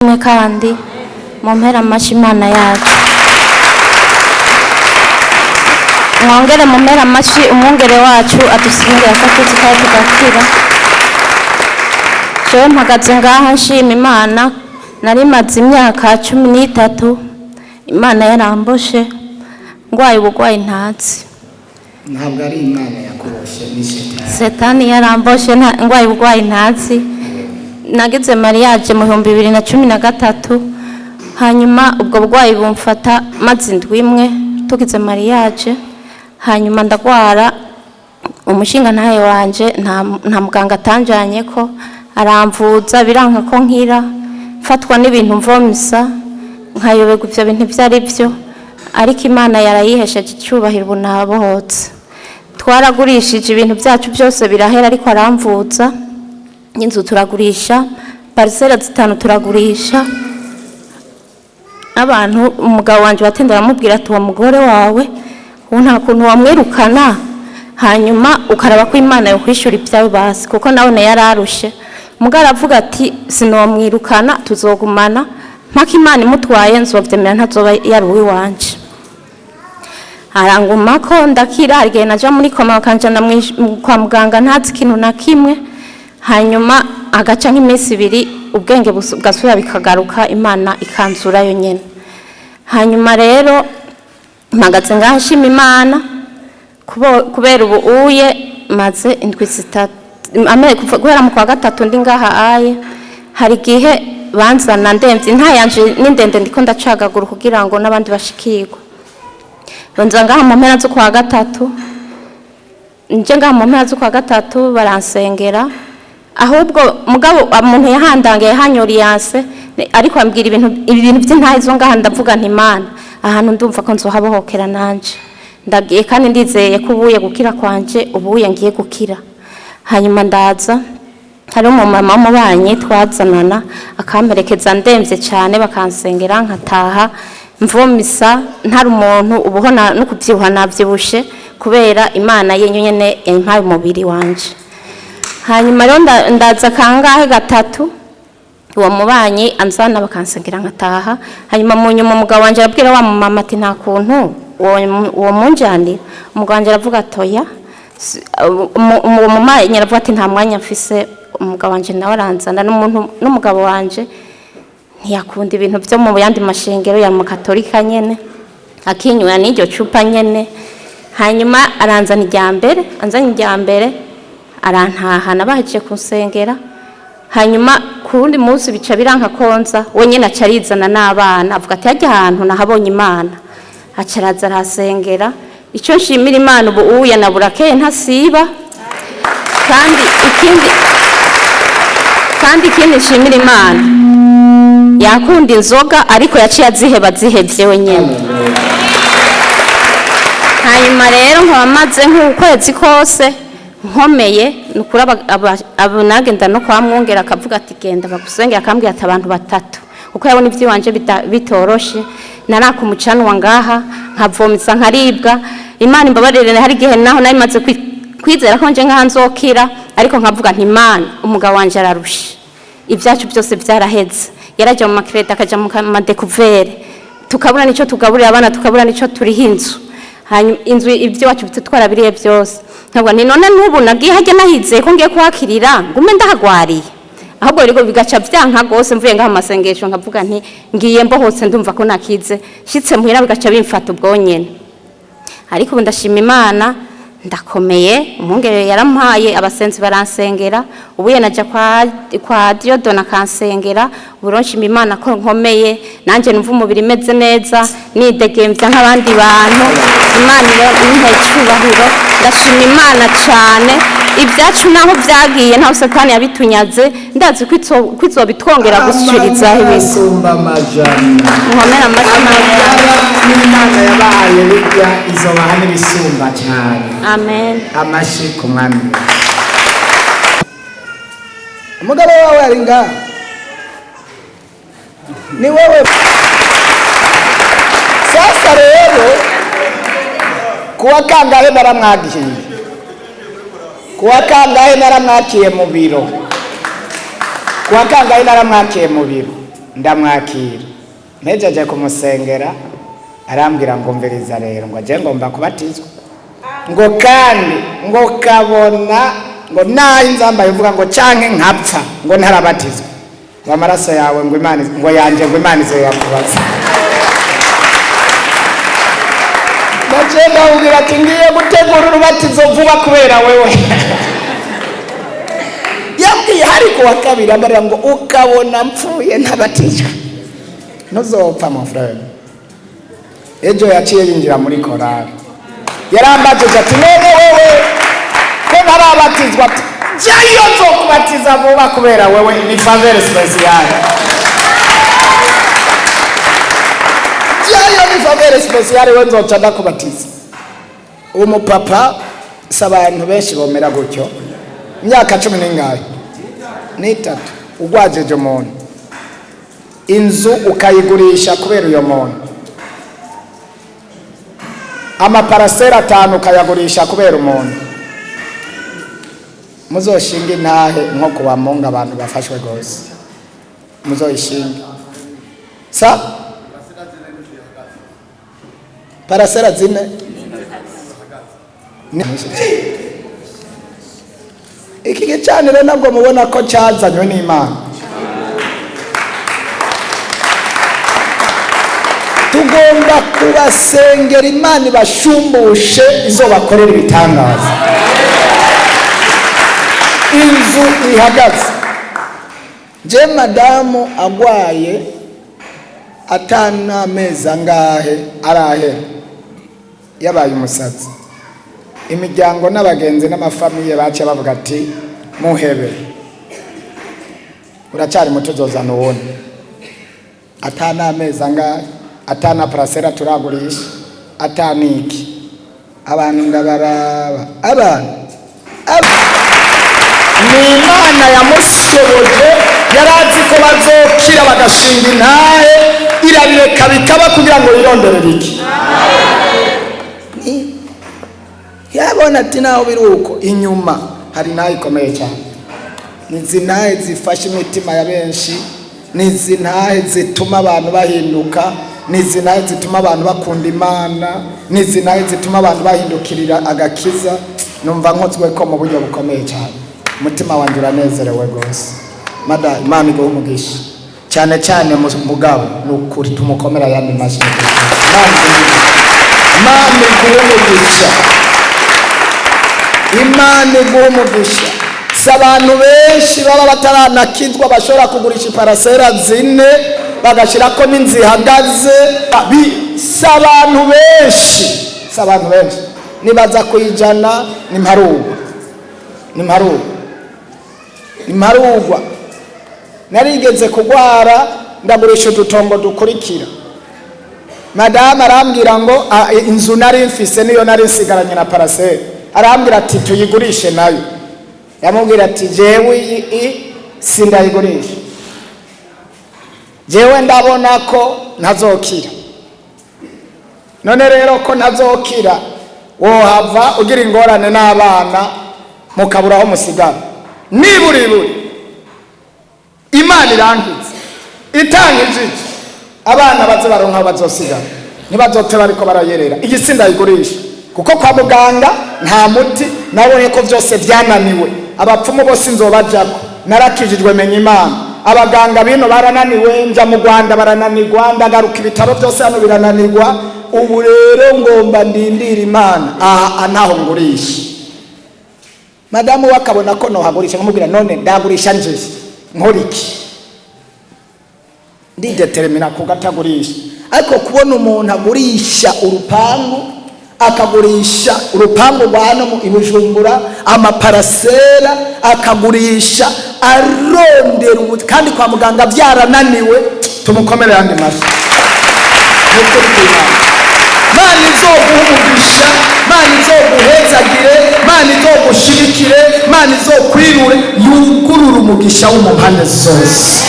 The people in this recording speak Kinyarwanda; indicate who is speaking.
Speaker 1: mwe kandi mumpera amashi Imana yacu mwongere mumpera amashi umwungere wacu adusimbira akatuzi kandi tugakira. Jewe mpagaze ngaha nshima Imana nari maze imyaka 13 Imana yaramboshe ngwaye ubugwayi ntazi.
Speaker 2: Ntabwo ari Imana yakuroshe ni
Speaker 1: Setani yaramboshe ngwaye ubugwayi ntazi. Nageze mariage mu 2013 hanyuma ubwo bugwayi bumfata maze indwi imwe tugize mariage hanyuma ndagwara umushinga ntaye wanje nta muganga atanjanye ko aramvuza biranka ko nkira mfatwa n'ibintu mvomisa nkayobegwa ivyo bintu vyari byo ariko Imana yarayihesheje icyubahiro bunabohotse twaragurishije ibintu byacu byose birahera ariko aramvuza inzu turagurisha parcelle 5 turagurisha abantu umugabo wanje batendera amubwira ati wa mugore wawe nta kuntu wamwirukana hanyuma ukaraba ko Imana yo kwishura ibyawe basi kuko nawe yararushe mugara avuga ati sinomwirukana tuzogumana mpaka Imana imutwaye nzovyemera ntazoba yaruwi wanje aranguma ko ndakira arige naja muri koma bakanjana kwa muganga ntazi kintu na kimwe hanyuma agaca nk'imisi 2 ubwenge bwasubira bikagaruka Imana ikanzura yo nyene hanyuma rero mpagaze ngashima Imana kubera ubu uye maze indwi 3 guhera mu kwa gatatu ndi ngaha aye hari gihe banzana ndemvye ntayanje n'indende ndiko ndacagagura kugira ngo nabandi bashikirwe bonza ngaha mu mpera zo kwa gatatu nje ngaha mu mpera zo kwa gatatu baransengera ahubwo mugabo umuntu yahandangaye hanyoriyanse ariko ambwira ibintu by'intahizo ngaha ndavuga nti Imana ahantu ndumva ko nzohabohokera nanje ndagiye kandi ndizeye ko ubuye gukira kwanje ubuye ngiye gukira hanyuma ndaza hari umumama w'umubanye twazanana akamperekeza ndemvye cyane bakansengera nkataha mvomisa ntari umuntu ubuhona no kubyibuha navyibushe kubera Imana yenyene yampaye umubiri wanje hanyuma rero ndaza kangahe gatatu uwo mubanye anzana bakansengera nkataha hanyuma mu nyuma umugabo wanje arabwira wa mama ati nta kuntu uwo munjani umugabo wanje aravuga toya umumama nyiravuga ati nta mwanya mfise umugabo wanje nawe aranzana n'umugabo wanje ntiyakunda ibintu byo mu yandi mashengero ya mukatolika nyene akinywa n'iryo cupa nyene hanyuma aranzana ijyambere anzanye ijyambere arantaha nabaje kunsengera hanyuma kurundi munsi bica biranka konza wenyene acarizana n'abana avuga ati hajya ahantu nahabonye Imana acaraza arasengera ico nshimira Imana ubu uya naburakeye ntasiba kandi ikindi nshimira Imana yakunda inzoga ariko yaciye aziheba zihevye wenyene hanyuma rero nkabamaze nk'ukwezi kose nkomeye nukura abunagenda no kwa mwongera akavuga ati genda bagusengera akambwira ati abantu 3 uko yabona ivyo wanje bitoroshe narakumucanwa ngaha nkavomisa nkaribwa Imana imbabarire hari gihe naho nari maze kwizera ko nje nkanzokira ariko nkavuga nti Imana umugabo wanje ararusha ivyacu byose byaraheze yaraje mu makreta akaja mu madekuvere tukabura nico tugaburira abana tukabura nico turiho inzu hanyuma inzu ivyo wacu bitwarabiriye byose ntabwo ni none nubu nagiye hajya nahize ko ngiye kwakirira ngume ndahagwariye ahubwo riko bigaca byanka gose mvuye ngaha masengesho nkavuga nti ngiye mbohotse ndumva ko nakize shitse muhira bigaca bimfata ubwonyene ariko ubu ndashima Imana ndakomeye umwungere yarampaye abasenzi baransengera ubuye naja kwa Diodona kansengera uburonshima Imana ko nkomeye nanje numva umubiri meze neza nidegemvya nk'abandi bantu Imana nihe cyubahiro ndashima Imana cyane ibyacu naho byagiye nta Satani yabitunyaze ndazi kwizo bitwongera gushiriza
Speaker 2: ibisumba majana
Speaker 1: nkomera amashimwe
Speaker 2: Imana yabaye bijya izo bahane bisumba cyane
Speaker 1: amen
Speaker 2: amashi ku mwami umugabo wawe ari nga ni wewe sasa rero kuwa kangahe naramwagiye kuwa kangahe naramwakiye mu biro ndamwakira mpejeje kumusengera arambwira ngo mviriza rero ngo aje ngomba kubatizwa ngo kandi ngo kabona ngo naho inzambaye uvuga ngo canke nkapfa ngo ntarabatizwa ngo amaraso yawe ngo Imana ngo yanje ngo Imana izoyakubaza. Ndagenda ubwira ati ngiye gutegura urubatizo vuba kubera wewe. Yambwiye Ariko wa kabiri ambarira ngo ukabona mpfuye ntabatizwa ntuzopfa mon frère. Ejo yaciye yinjira muri korali yarambajije ati none wewe ko narabatizwa ati jayo nzokubatiza vuba kubera wewe ni faveur spéciale. Jayo ni faveur spéciale wewe nzoca ndakubatiza. Uwo mupapa sabantu benshi bomera gutyo imyaka 10 n'ingahe n'itatu ugwajeje umuntu inzu ukayigurisha kubera uyo muntu, amaparasera 5 ukayagurisha kubera umuntu. Muzoshinga intahe nko kubamunga abantu bafashwe gose muzoyishinga sa parasera 4 iki gicaniro nabwo mubona ko cyazanywe n'Imana. Tugomba kubasengera Imana ibashumbushe izo bakorera ibitangaza. Inzu ihagaze je madamu agwaye atana meza ngahe arahe yabaye umusatsi. Imiryango n'abagenzi n'amafamiye bace bavuga ati muhebe uracyari muto zozana uwundi. Atana meza ngahe atana parasera turagurisha ataniki abantu ndabaraba abantu ni Imana yamushoboje yarazi ko bazokira bagashinga intahe irabireka bikaba kugira ngo yironderere iki. Yabona ati naho biruko inyuma hari nayo ikomeye cyane. Nizinahe zifasha imitima ya benshi, nizinahe zituma abantu bahinduka, nizinahe zituma abantu bakunda Imana, nizinahe zituma abantu bahindukirira agakiza. Numva nkozwe ko mu buryo bukomeye cyane. Umutima wanjye uranezerewe gose. Mada Imana igo umugisha cyane cyane mugabo n'ukuri tumukomera yandi mashyi. Imana igo umugisha. Imana igo umugisha. Sabantu benshi baba bataranakizwa bashobora kugurisha parasera 4 bagashirako n'inzi hagaze. Sabantu benshi nibaza kwijana nimparugwa narigeze kugwara ndagurisha udutongo dukurikira. Madame arambwira ngo inzu nari mfise niyo nari nsigaranye na parasera, arambwira ati tuyigurishe nayo. Yamubwira ati jewe sindayigurisha, jewe ndabona ko ntazokira. None rero ko ntazokira wohava ugira ingorane n'abana mukaburaho musigara. Niburi Imana irangiza itangije abana baze baronka bazosigara ntibazoteba ariko barayerera. Igisinda yigurisha kuko kwa muganga nta muti nabonye ko byose byananiwe. Abapfumu bose nzobajako narakijijwe menya Imana. Abaganga bino barananiwe nja mu Rwanda barananirwa ndagaruka ibitaro byose hano birananirwa. Ubu rero ngomba ndindira Imana anaho ngurisha. Madamu wakabona ko no hagurisha nkamubwira none ndagurisha nje nkoriki ndidetermina kugatagurisha. Ariko kubona umuntu agurisha urupangu akagurisha urupangu rwano mu Ibujumbura amaparasera akagurisha arondera kandi kwa muganga byarananiwe tumukomere yandi mashi. Mani izoguhumugisha, mani izoguhezagire, mani izogushirikire, mani izokwirure yugurura umugisha wo mu mpande zose.